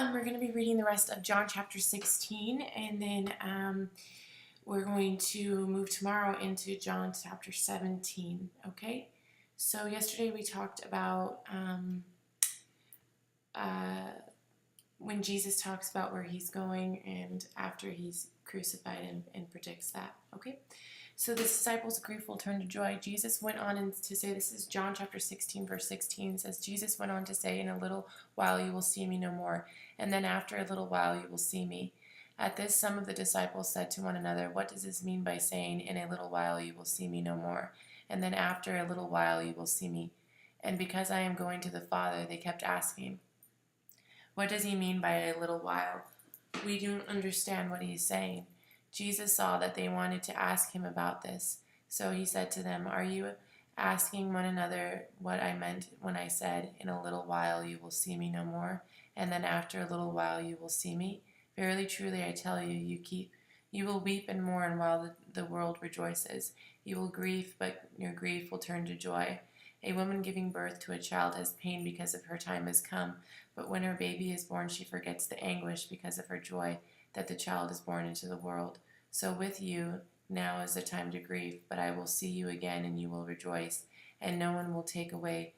we're going to be reading the rest of John chapter 16, and then we're going to move tomorrow into John chapter 17, okay? So yesterday we talked about when Jesus talks about where he's going and after he's crucified and predicts that, okay? So the disciples' grief will turn to joy. Jesus went on to say, this is John chapter 16, verse 16, it says, Jesus went on to say, in a little while you will see me no more, and then after a little while you will see me. At this, some of the disciples said to one another, what does this mean by saying, in a little while you will see me no more, and then after a little while you will see me? And because I am going to the Father, they kept asking, what does he mean by a little while? We don't understand what he's saying. Jesus saw that they wanted to ask him about this. So he said to them, are you asking one another what I meant when I said, in a little while you will see me no more, and then after a little while you will see me? Verily, truly, I tell you, you will weep and mourn while the world rejoices. You will grieve, but your grief will turn to joy. A woman giving birth to a child has pain because of her time has come, but when her baby is born, she forgets the anguish because of her joy that the child is born into the world. So with you, now is the time to grieve, but I will see you again, and you will rejoice, and no one will take away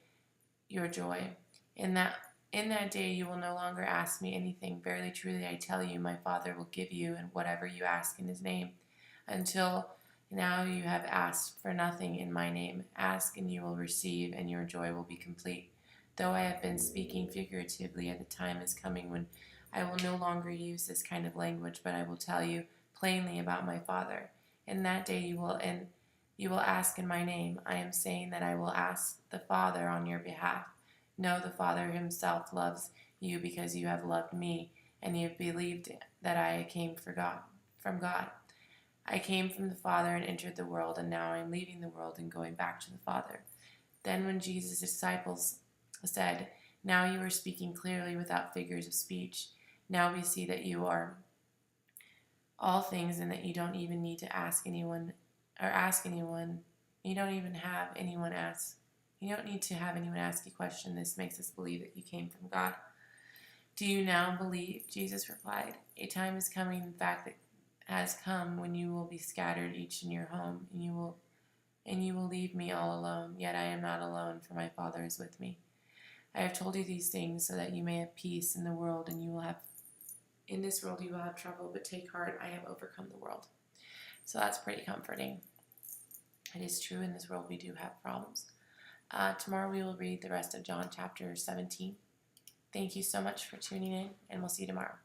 your joy. In that day you will no longer ask me anything. Verily, truly, I tell you, my Father will give you and whatever you ask in his name. Until now you have asked for nothing in my name. Ask and you will receive, and your joy will be complete. Though I have been speaking figuratively, at the time is coming when I will no longer use this kind of language, but I will tell you plainly about my Father. In that day you will ask in my name. I am saying that I will ask the Father on your behalf. No, the Father himself loves you because you have loved me, and you have believed that I came from God. I came from the Father and entered the world, and now I am leaving the world and going back to the Father. Then when Jesus' disciples said, now you are speaking clearly without figures of speech. Now we see that you are all things and that you don't even need to ask anyone. You don't even have anyone ask. You don't need to have anyone ask you a question. This makes us believe that you came from God. Do you now believe? Jesus replied, a time is coming, in fact, that has come when you will be scattered each in your home, and you will leave me all alone. Yet I am not alone, for my Father is with me. I have told you these things so that you may have peace in the world, and in this world you will have trouble, but take heart, I have overcome the world. So that's pretty comforting. It is true, in this world we do have problems. Tomorrow we will read the rest of John chapter 17. Thank you so much for tuning in, and we'll see you tomorrow.